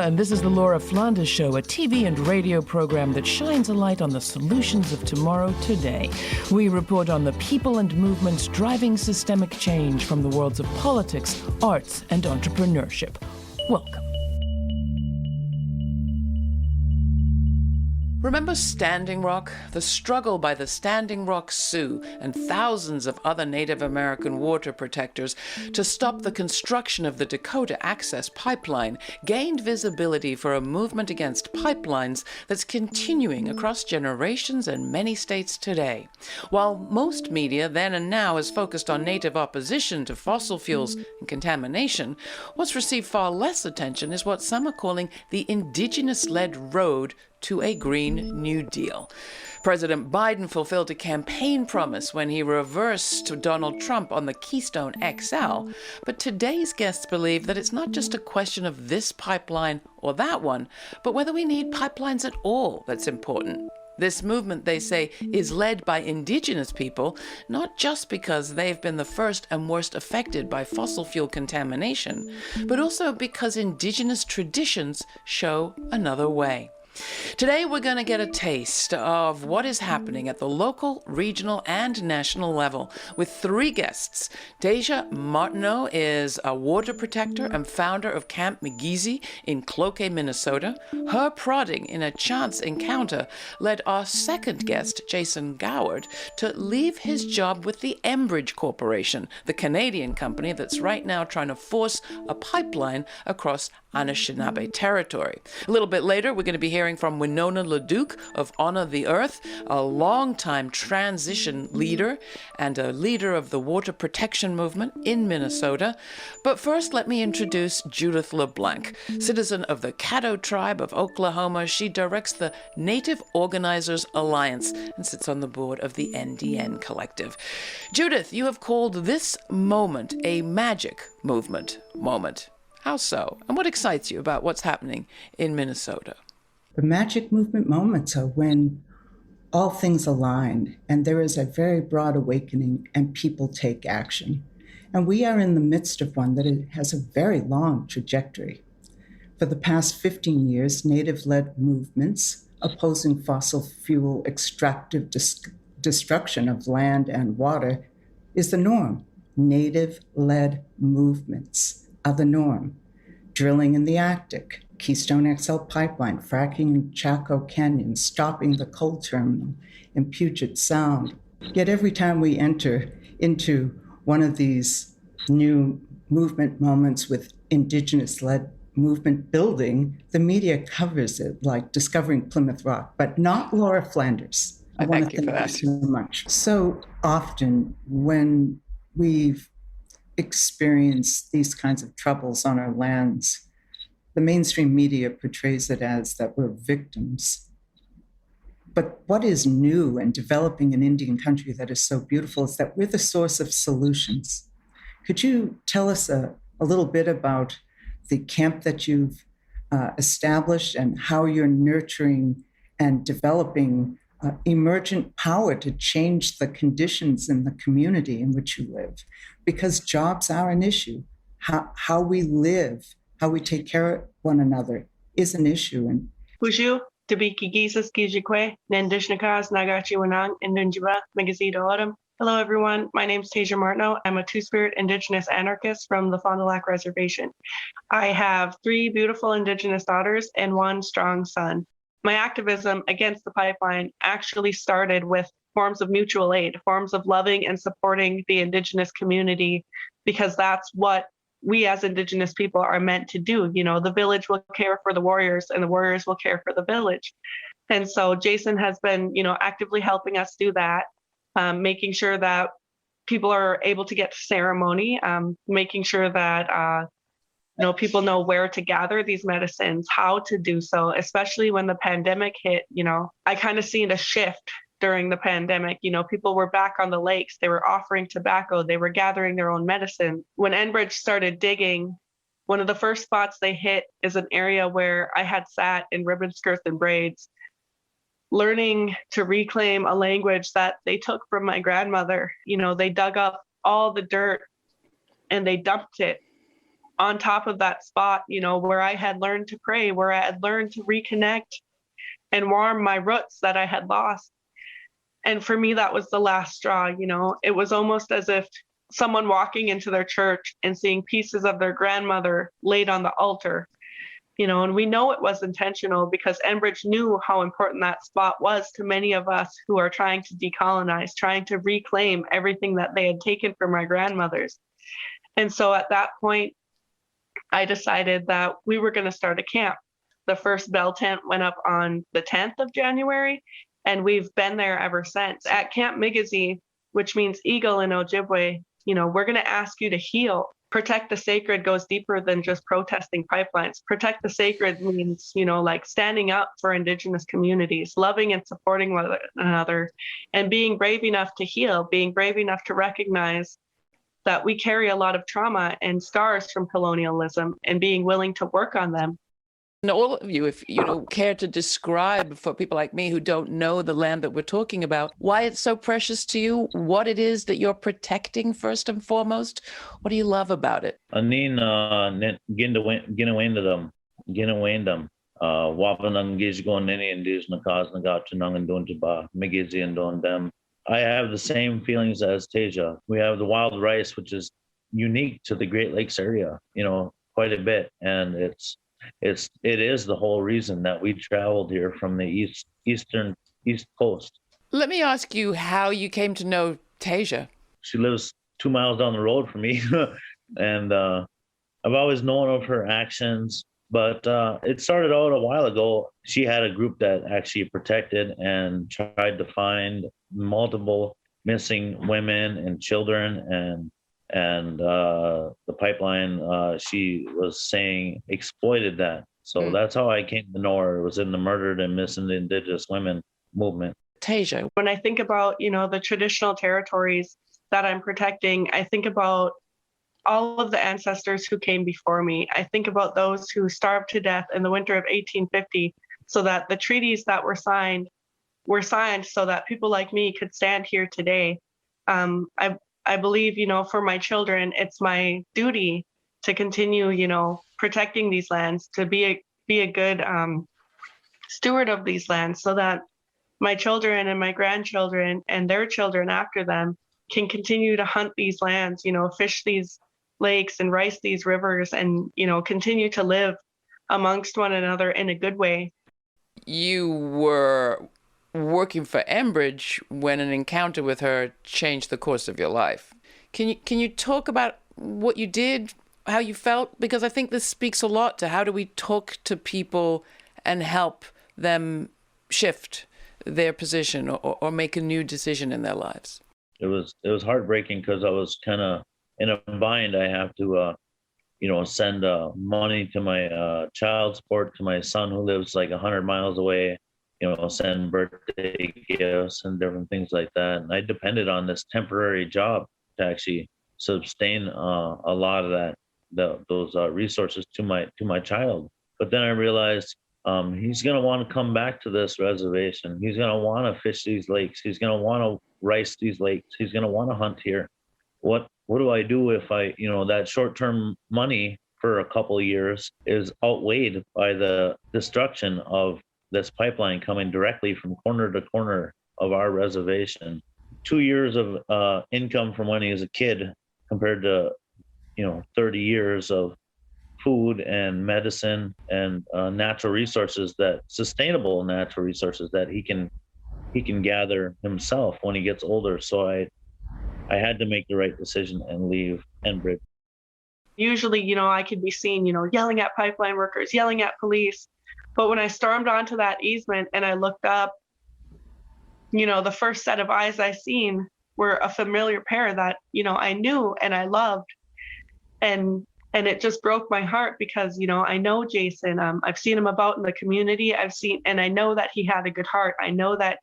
and this is the Laura Flanders Show, a TV and radio program that shines a light on the solutions of tomorrow today. We report on the people and movements driving systemic change from the worlds of politics, arts, and entrepreneurship. Welcome. Remember Standing Rock? The struggle by the Standing Rock Sioux and thousands of other Native American water protectors to stop the construction of the Dakota Access Pipeline gained visibility for a movement against pipelines that's continuing across generations and many states today. While most media then and now is focused on Native opposition to fossil fuels and contamination, what's received far less attention is what some are calling the Indigenous-led road to a Green New Deal. President Biden fulfilled a campaign promise when he reversed Donald Trump on the Keystone XL, but today's guests believe that it's not just a question of this pipeline or that one, but whether we need pipelines at all that's important. This movement, they say, is led by Indigenous people, not just because they've been the first and worst affected by fossil fuel contamination, but also because Indigenous traditions show another way. Today, we're going to get a taste of what is happening at the local, regional, and national level with three guests. Deja Martineau is a water protector and founder of Camp McGeezy in Cloquet, Minnesota. Her prodding in a chance encounter led our second guest, Jason Goward, to leave his job with the Enbridge Corporation, the Canadian company that's right now trying to force a pipeline across Anishinaabe territory. A little bit later, we're going to be hearing from Winona LaDuke of Honor the Earth, a longtime transition leader and a leader of the water protection movement in Minnesota. But first, let me introduce Judith LeBlanc, citizen of the Caddo Tribe of Oklahoma. She directs the Native Organizers Alliance and sits on the board of the NDN Collective. Judith, you have called this moment a magic movement moment. How so? And what excites you about what's happening in Minnesota? The magic movement moments are when all things align and there is a very broad awakening and people take action. And we are in the midst of one that has a very long trajectory. For the past 15 years, Native-led movements opposing fossil fuel extractive destruction of land and water is the norm. Native-led movements are the norm. Drilling in the Arctic, Keystone XL pipeline, fracking in Chaco Canyon, stopping the coal terminal in Puget Sound. Yet every time we enter into one of these new movement moments with Indigenous-led movement building, the media covers it like discovering Plymouth Rock, but not Laura Flanders. I thank you for that. So much. So often when we've experienced these kinds of troubles on our lands, the mainstream media portrays it as that we're victims. But what is new and developing an Indian country that is so beautiful is that we're the source of solutions. Could you tell us a little bit about the camp that you've established and how you're nurturing and developing emergent power to change the conditions in the community in which you live? Because jobs are an issue. How we live, how we take care of one another is an issue. And Puju, Tabiki Gisas Kijikwe, Nandishnakas, Nagachi Wanang, Indunjiba, Megazida Autumn. Hello, everyone. My name is Deja Martineau. I'm a Two-Spirit Indigenous anarchist from the Fond du Lac Reservation. I have 3 beautiful Indigenous daughters and 1 strong son. My activism against the pipeline actually started with forms of mutual aid, forms of loving and supporting the Indigenous community, because that's what we as Indigenous people are meant to do. You know, the village will care for the warriors and the warriors will care for the village. And so Jason has been, actively helping us do that, making sure that people are able to get to ceremony, making sure that people know where to gather these medicines, how to do so, especially when the pandemic hit. I kind of seen a shift during the pandemic. People were back on the lakes, they were offering tobacco, they were gathering their own medicine. When Enbridge started digging, one of the first spots they hit is an area where I had sat in ribbon skirts and braids, learning to reclaim a language that they took from my grandmother. They dug up all the dirt and they dumped it on top of that spot, where I had learned to pray, where I had learned to reconnect and warm my roots that I had lost. And for me, that was the last straw. It was almost as if someone walking into their church and seeing pieces of their grandmother laid on the altar, and we know it was intentional because Enbridge knew how important that spot was to many of us who are trying to decolonize, trying to reclaim everything that they had taken from our grandmothers. And so at that point, I decided that we were going to start a camp. The first bell tent went up on the 10th of January, and we've been there ever since. At Camp Migizi, which means eagle in Ojibwe, we're going to ask you to heal. Protect the sacred goes deeper than just protesting pipelines. Protect the sacred means, like standing up for Indigenous communities, loving and supporting one another, and being brave enough to heal, being brave enough to recognize that we carry a lot of trauma and scars from colonialism and being willing to work on them. And all of you, if you care to describe for people like me who don't know the land that we're talking about, why it's so precious to you, what it is that you're protecting first and foremost, what do you love about it? Anin ginawendam, wapanang gizgon any Indigenous cause nagatunang and donjaba, migizi and don them. I have the same feelings as Tasia. We have the wild rice, which is unique to the Great Lakes area, quite a bit, and it is the whole reason that we traveled here from the east coast. Let me ask you how you came to know Tasia. She lives 2 miles down the road from me, and I've always known of her actions. But it started out a while ago. She had a group that actually protected and tried to find multiple missing women and children, and the pipeline, she was saying, exploited that. So that's how I came to know her. It was in the murdered and missing Indigenous women movement. Tasia. When I think about, the traditional territories that I'm protecting, I think about all of the ancestors who came before me. I think about those who starved to death in the winter of 1850 so that the treaties that were signed so that people like me could stand here today. I believe, for my children, it's my duty to continue, protecting these lands, to be a good steward of these lands so that my children and my grandchildren and their children after them can continue to hunt these lands, fish these lakes and rice these rivers and, continue to live amongst one another in a good way. You were working for Enbridge when an encounter with her changed the course of your life. Can you talk about what you did, how you felt? Because I think this speaks a lot to how do we talk to people and help them shift their position or make a new decision in their lives. It was heartbreaking because I was kind of in a bind. I have to, send money to my child support to my son who lives like 100 miles away, send birthday gifts and different things like that. And I depended on this temporary job to actually sustain a lot of those resources to my child. But then I realized he's going to want to come back to this reservation. He's going to want to fish these lakes. He's going to want to rice these lakes. He's going to want to hunt here. What do I do if that short-term money for a couple of years is outweighed by the destruction of this pipeline coming directly from corner to corner of our reservation? 2 years of income from when he was a kid compared to 30 years of food and medicine and natural resources, sustainable natural resources that he can gather himself when he gets older. So I had to make the right decision and leave Enbridge. Usually, I could be seen, yelling at pipeline workers, yelling at police. But when I stormed onto that easement and I looked up, the first set of eyes I seen were a familiar pair that, I knew and I loved. And it just broke my heart because, I know Jason. I've seen him about in the community. And I know that he had a good heart. I know that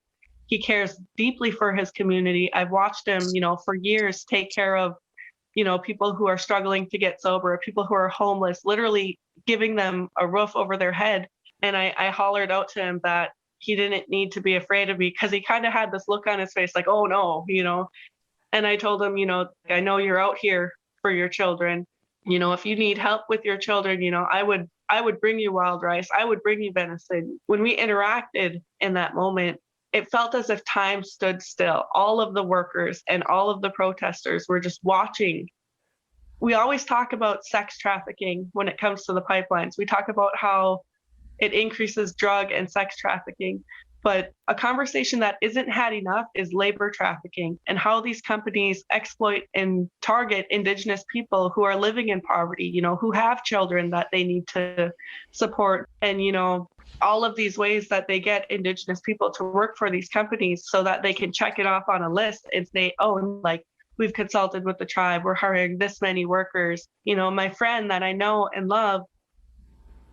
he cares deeply for his community. I've watched him, for years take care of, people who are struggling to get sober, people who are homeless, literally giving them a roof over their head. And I hollered out to him that he didn't need to be afraid of me because he kind of had this look on his face like, oh no, And I told him, I know you're out here for your children. if you need help with your children, I would bring you wild rice. I would bring you venison. When we interacted in that moment, it felt as if time stood still. All of the workers and all of the protesters were just watching. We always talk about sex trafficking when it comes to the pipelines. We talk about how it increases drug and sex trafficking. But a conversation that isn't had enough is labor trafficking and how these companies exploit and target Indigenous people who are living in poverty, who have children that they need to support. And, all of these ways that they get Indigenous people to work for these companies so that they can check it off on a list and say, oh, like, we've consulted with the tribe, we're hiring this many workers. My friend that I know and love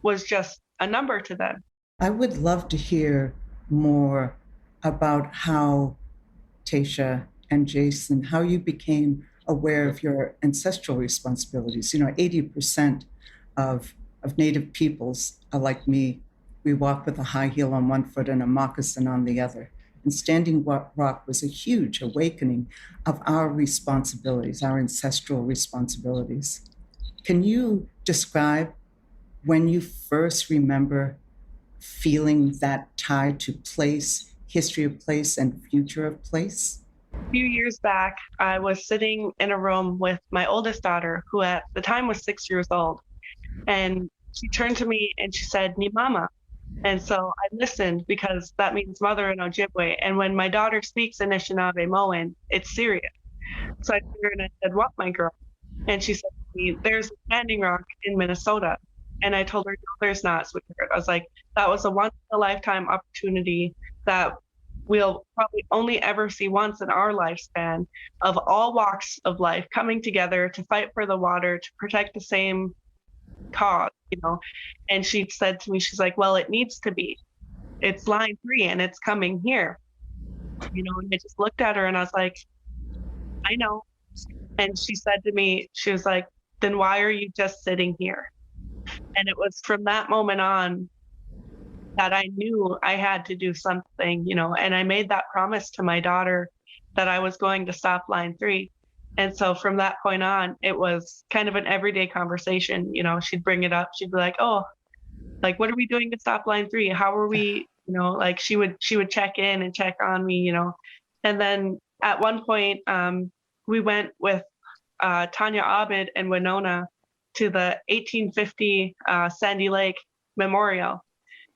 was just a number to them. I would love to hear more about how, Tasha and Jason, how you became aware of your ancestral responsibilities. 80% of Native peoples are like me. We walk with a high heel on one foot and a moccasin on the other. And Standing Rock was a huge awakening of our responsibilities, our ancestral responsibilities. Can you describe when you first remember feeling that tie to place, history of place, and future of place? A few years back, I was sitting in a room with my oldest daughter, who at the time was 6 years old. And she turned to me and she said, "Ni mama." And so I listened because that means mother in Ojibwe. And when my daughter speaks Anishinaabe-Moan, it's serious. So I turned her and I said, "What, my girl?" And she said to me, "There's a Standing Rock in Minnesota." And I told her, "No, there's not, sweetheart." I was like, that was a once-in-a-lifetime opportunity that we'll probably only ever see once in our lifespan, of all walks of life coming together to fight for the water, to protect the same cause, And she said to me, she's like, "Well, it needs to be. It's Line3 and it's coming here." And I just looked at her and I was like, "I know." And she said to me, she was like, "Then why are you just sitting here?" And it was from that moment on that I knew I had to do something, and I made that promise to my daughter that I was going to stop Line3. And so from that point on, it was kind of an everyday conversation. She'd bring it up. She'd be like, "Oh, like, what are we doing to stop Line3? How are we?" Like she would check in and check on me, And then at one point, we went with Tanya Abed and Winona to the 1850 Sandy Lake Memorial.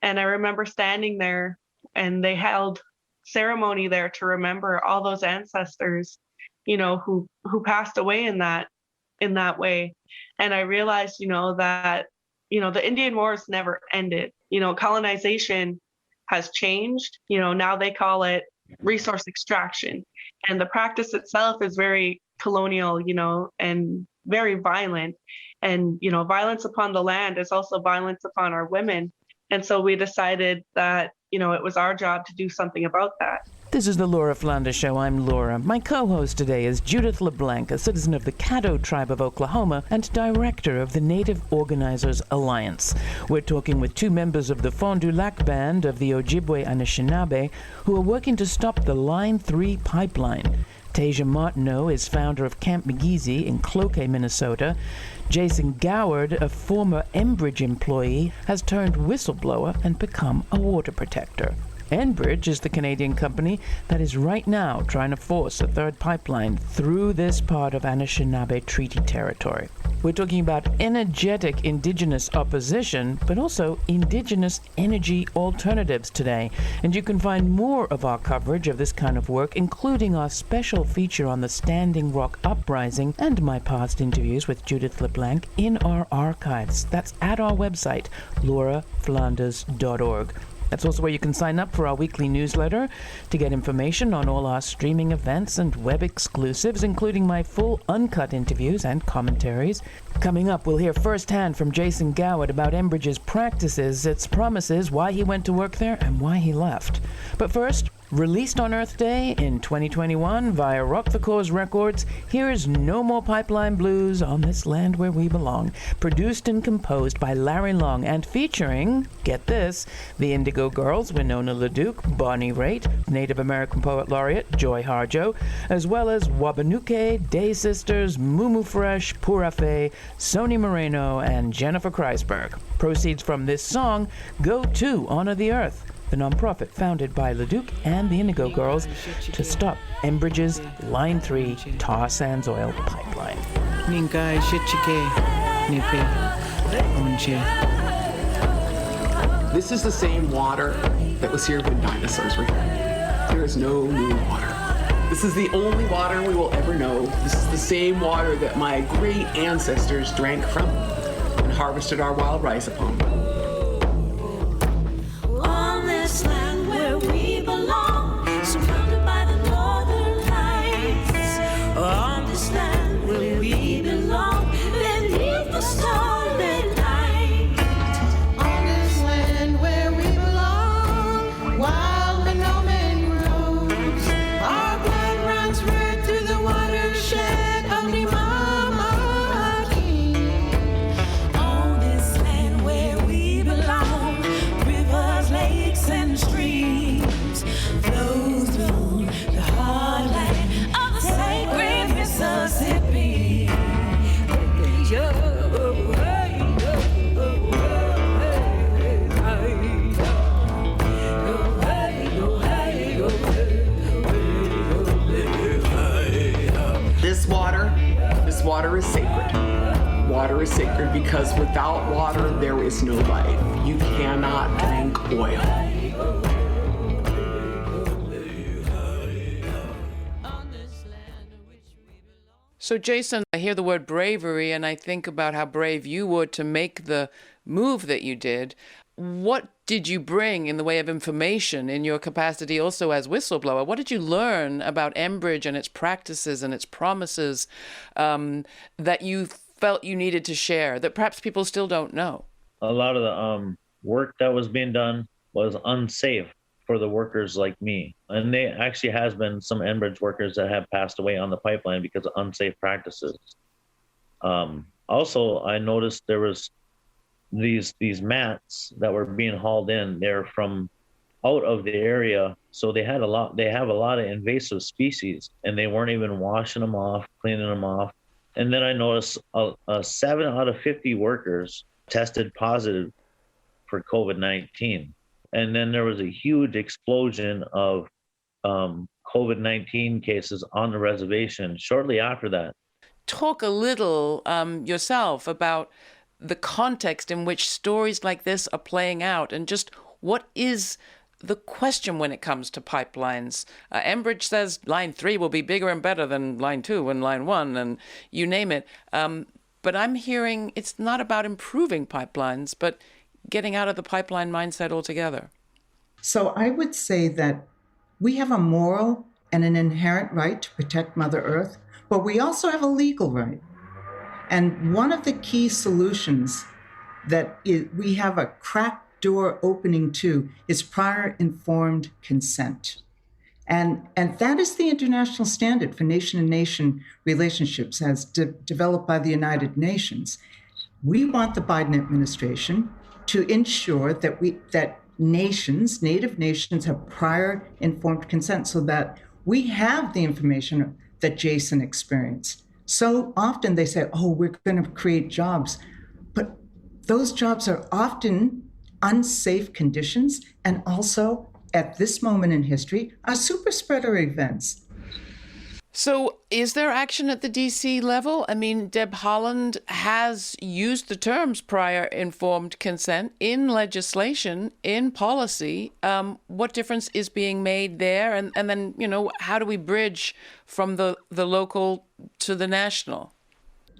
And I remember standing there and they held ceremony there to remember all those ancestors, who passed away in that way. And I realized, that, the Indian Wars never ended. Colonization has changed. Now they call it resource extraction. And the practice itself is very colonial, and very violent. And, violence upon the land is also violence upon our women. And so we decided that, it was our job to do something about that. This is the Laura Flanders Show. I'm Laura. My co-host today is Judith LeBlanc, a citizen of the Caddo Tribe of Oklahoma and director of the Native Organizers Alliance. We're talking with two members of the Fond du Lac Band of the Ojibwe Anishinaabe who are working to stop the Line3 pipeline. Tasha Martineau is founder of Camp McGeezy in Cloquet, Minnesota. Jason Goward, a former Enbridge employee, has turned whistleblower and become a water protector. Enbridge is the Canadian company that is right now trying to force a third pipeline through this part of Anishinaabe Treaty territory. We're talking about energetic Indigenous opposition, but also Indigenous energy alternatives today. And you can find more of our coverage of this kind of work, including our special feature on the Standing Rock Uprising and my past interviews with Judith LeBlanc in our archives. That's at our website, lauraflanders.org. That's also where you can sign up for our weekly newsletter to get information on all our streaming events and web exclusives, including my full uncut interviews and commentaries. Coming up, we'll hear firsthand from Jason Goward about Enbridge's practices, its promises, why he went to work there, and why he left. But first, Released on Earth Day in 2021 via Rock the Core's records, here is No More Pipeline Blues on This Land Where We Belong, produced and composed by Larry Long and featuring, get this, the Indigo Girls, Winona LaDuke, Bonnie Raitt, Native American Poet Laureate Joy Harjo, as well as Waubanewquay, Day Sisters, Mumu Fresh, Pura Fe, Soni Moreno, and Jennifer Kreisberg. Proceeds from this song go to Honor the Earth, the nonprofit founded by LaDuke and the Indigo Girls to stop Enbridge's Line 3 tar sands oil pipeline. This is the same water that was here when dinosaurs were here. There is no new water. This is the only water we will ever know. This is the same water that my great ancestors drank from and harvested our wild rice upon. On this land where we belong, surrounded by the northern lights. On this land where we belong, beneath the starlit night. On this land where we belong, wild Monoman grows. Our blood runs red through the watershed of Mama King. On this land where we belong, rivers, lakes, and streams flow through the heartland of the sacred Mississippi. This water is sacred. Water is sacred because without water, there is no life. You cannot drink oil. So, Jason, I hear the word bravery and I think about how brave you were to make the move that you did. What did you bring in the way of information in your capacity also as whistleblower? What did you learn about Enbridge and its practices and its promises that you felt you needed to share that perhaps people still don't know? A lot of the work that was being done was unsafe for the workers like me. And there actually has been some Enbridge workers that have passed away on the pipeline because of unsafe practices. Also, I noticed there was these mats that were being hauled in. They're from out of the area, so they have a lot of invasive species, and they weren't even washing them off, cleaning them off. And then I noticed 7 out of 50 workers tested positive for COVID-19. And then there was a huge explosion of COVID-19 cases on the reservation shortly after that. Talk a little yourself about the context in which stories like this are playing out and just what is the question when it comes to pipelines. Enbridge says Line 3 will be bigger and better than Line 2 and Line 1 and you name it. But I'm hearing it's not about improving pipelines, but getting out of the pipeline mindset altogether. So I would say that we have a moral and an inherent right to protect Mother Earth, but we also have a legal right. And one of the key solutions that we have a cracked door opening to is prior informed consent. And that is the international standard for nation-to-nation relationships as developed by the United Nations. We want the Biden administration to ensure that nations, native nations, have prior informed consent so that we have the information that Jason experienced. So often they say, oh, we're going to create jobs. But those jobs are often unsafe conditions and also, at this moment in history, are super spreader events. So is there action at the D.C. level? I mean, Deb Haaland has used the terms prior informed consent in legislation, in policy. What difference is being made there? And then, how do we bridge from the local to the national?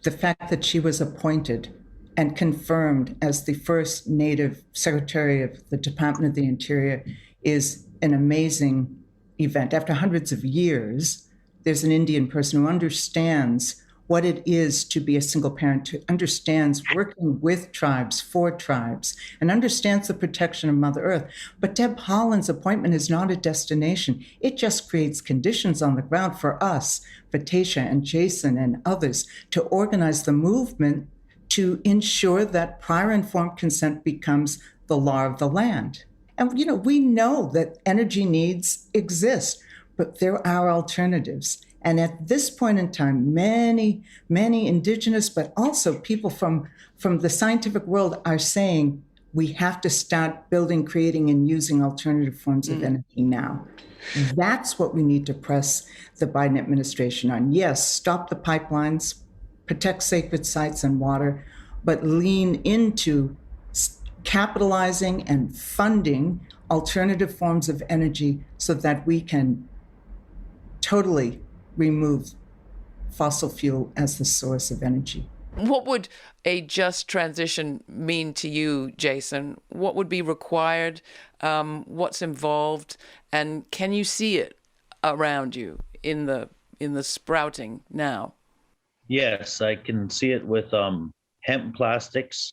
The fact that she was appointed and confirmed as the first Native Secretary of the Department of the Interior is an amazing event. After hundreds of years, there's an Indian person who understands what it is to be a single parent, who understands working with tribes, for tribes, and understands the protection of Mother Earth. But Deb Haaland's appointment is not a destination. It just creates conditions on the ground for us, for Tasha and Jason and others, to organize the movement to ensure that prior informed consent becomes the law of the land. And, we know that energy needs exist, but there are alternatives. And at this point in time, many Indigenous, but also people from the scientific world are saying we have to start building, creating, and using alternative forms of energy now. That's what we need to press the Biden administration on. Yes, stop the pipelines, protect sacred sites and water, but lean into capitalizing and funding alternative forms of energy so that we can totally remove fossil fuel as the source of energy. What would a just transition mean to you, Jason? What would be required? What's involved? And can you see it around you in the sprouting now? Yes, I can see it with hemp plastics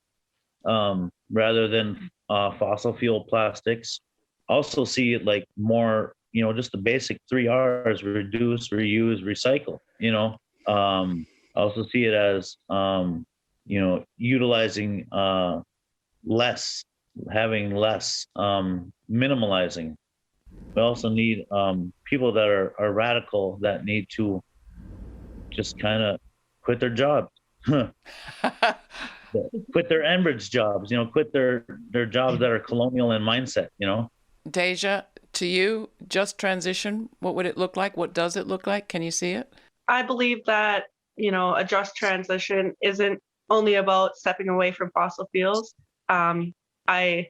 rather than fossil fuel plastics. Also see it like more, just the basic 3 R's: reduce, reuse, recycle. Also see it as, utilizing less, having less, minimalizing. We also need people that are radical, that need to just kind of quit their jobs, quit their Enbridge jobs, quit their jobs that are colonial in mindset, Deja, to you, just transition, what would it look like? What does it look like? Can you see it? I believe that, a just transition isn't only about stepping away from fossil fuels. I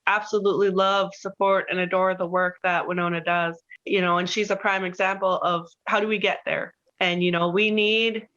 absolutely love, support, and adore the work that Winona does, and she's a prime example of how do we get there. And, we need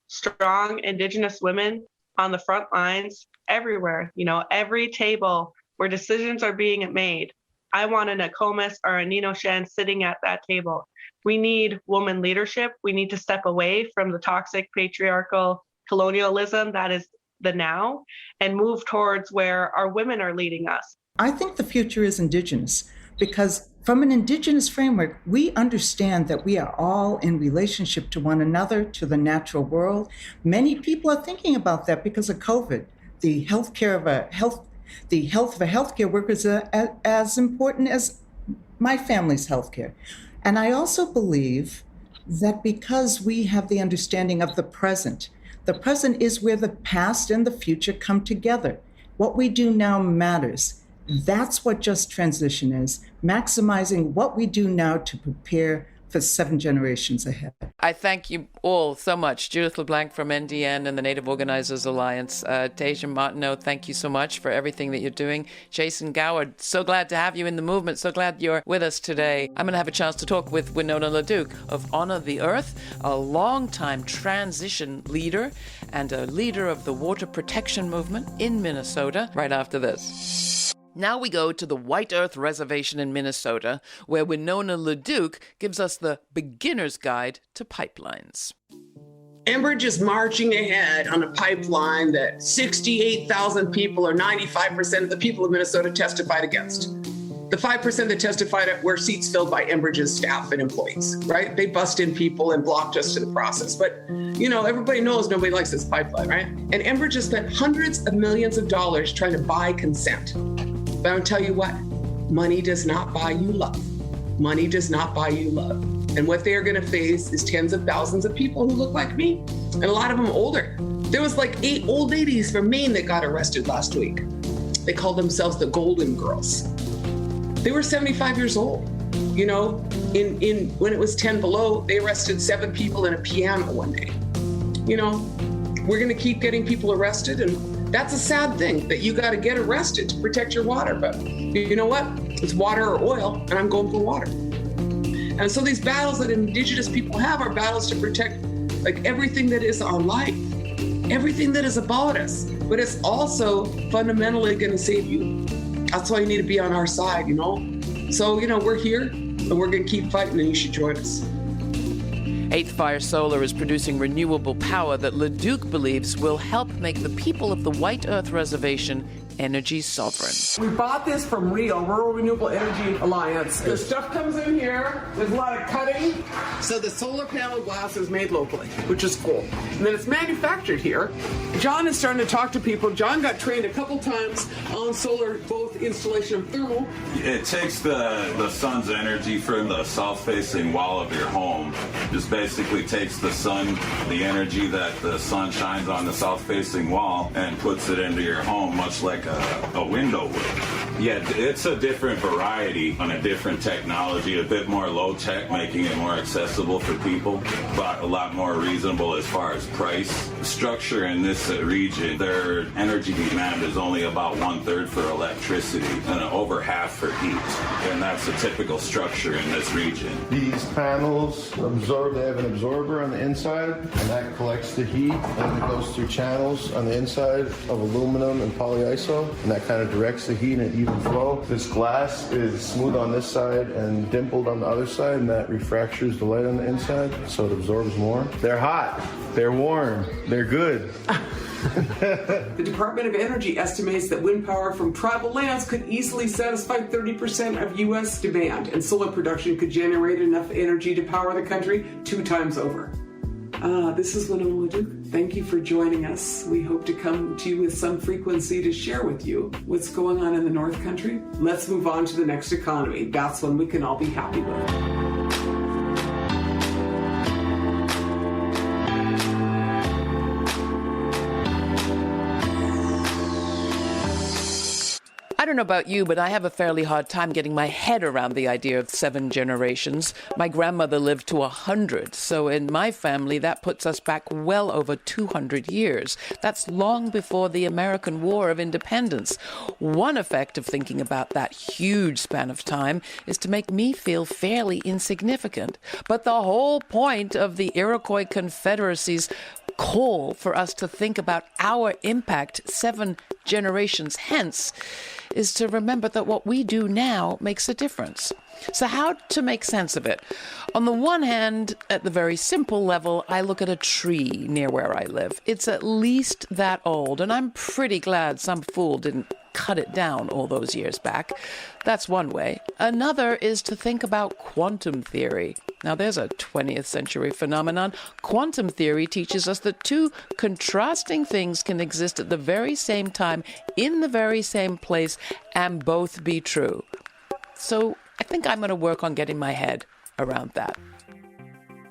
strong Indigenous women on the front lines everywhere, every table where decisions are being made. I want a Nokomis or a Ninoshan sitting at that table. We need woman leadership. We need to step away from the toxic patriarchal colonialism that is the now and move towards where our women are leading us. I think the future is Indigenous because from an Indigenous framework, we understand that we are all in relationship to one another, to the natural world. Many people are thinking about that because of COVID. The health of a healthcare worker is as important as my family's healthcare. And I also believe that because we have the understanding of the present is where the past and the future come together. What we do now matters. That's what just transition is, maximizing what we do now to prepare for 7 generations ahead. I thank you all so much. Judith LeBlanc from NDN and the Native Organizers Alliance. Tasha Martineau, thank you so much for everything that you're doing. Jason Goward, so glad to have you in the movement. So glad you're with us today. I'm going to have a chance to talk with Winona LaDuke of Honor the Earth, a longtime transition leader and a leader of the water protection movement in Minnesota, right after this. Now we go to the White Earth Reservation in Minnesota, where Winona LaDuke gives us the beginner's guide to pipelines. Enbridge is marching ahead on a pipeline that 68,000 people, or 95% of the people of Minnesota, testified against. The 5% that testified were seats filled by Enbridge's staff and employees, right? They bust in people and blocked us to the process. But, everybody knows nobody likes this pipeline, right? And Enbridge has spent hundreds of millions of dollars trying to buy consent. But I'll tell you what, money does not buy you love. Money does not buy you love. And what they are going to face is tens of thousands of people who look like me, and a lot of them older. There was like 8 old ladies from Maine that got arrested last week. They called themselves the Golden Girls. They were 75 years old. When it was 10 below, they arrested 7 people in a piano one day. We're going to keep getting people arrested, and that's a sad thing, that you got to get arrested to protect your water. But you know what? It's water or oil, and I'm going for water. And so these battles that Indigenous people have are battles to protect everything that is our life, everything that is about us. But it's also fundamentally going to save you. That's why you need to be on our side, So, we're here, and we're going to keep fighting, and you should join us. Eighth Fire Solar is producing renewable power that LeDuke believes will help make the people of the White Earth Reservation energy sovereign. We bought this from RIO, Rural Renewable Energy Alliance. The stuff comes in here. There's a lot of cutting. So the solar panel glass is made locally, which is cool. And then it's manufactured here. John is starting to talk to people. John got trained a couple times on solar, both installation and thermal. It takes the sun's energy from the south-facing wall of your home. Just basically takes the sun, the energy that the sun shines on the south-facing wall, and puts it into your home, much like a window would. Yeah, it's a different variety on a different technology, a bit more low-tech, making it more accessible for people, but a lot more reasonable as far as price. The structure in this region, their energy demand is only about 1/3 for electricity and over half for heat, and that's a typical structure in this region. These panels absorb, they have an absorber on the inside, and that collects the heat, and it goes through channels on the inside of aluminum and polyiso, and that kind of directs the heat in an even flow. This glass is smooth on this side and dimpled on the other side, and that refractures the light on the inside, so it absorbs more. They're hot, they're warm, they're good. The Department of Energy estimates that wind power from tribal lands could easily satisfy 30% of U.S. demand, and solar production could generate enough energy to power the country 2 times over. This is Winona LaDuke. Thank you for joining us. We hope to come to you with some frequency to share with you what's going on in the North Country. Let's move on to the next economy. That's one we can all be happy with. I don't know about you, but I have a fairly hard time getting my head around the idea of 7 generations. My grandmother lived to 100, so in my family that puts us back well over 200 years. That's long before the American War of Independence. One effect of thinking about that huge span of time is to make me feel fairly insignificant. But the whole point of the Iroquois Confederacy's call for us to think about our impact 7 generations hence is to remember that what we do now makes a difference. So how to make sense of it? On the one hand, at the very simple level, I look at a tree near where I live. It's at least that old, and I'm pretty glad some fool didn't cut it down all those years back. That's one way. Another is to think about quantum theory. Now, there's a 20th century phenomenon. Quantum theory teaches us that 2 contrasting things can exist at the very same time, in the very same place, and both be true. So I think I'm going to work on getting my head around that.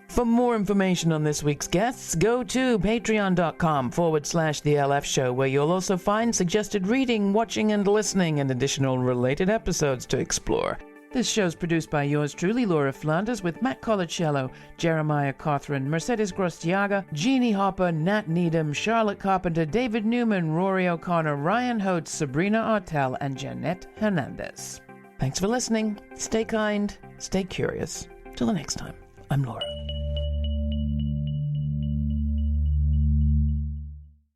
For more information on this week's guests, go to patreon.com/The LF Show, where you'll also find suggested reading, watching, and listening, and additional related episodes to explore. This show's produced by yours truly, Laura Flanders, with Matt Colacello, Jeremiah Cothran, Mercedes Grostiaga, Jeannie Hopper, Nat Needham, Charlotte Carpenter, David Newman, Rory O'Connor, Ryan Hote, Sabrina Artel, and Jeanette Hernandez. Thanks for listening. Stay kind, stay curious. Till the next time, I'm Laura.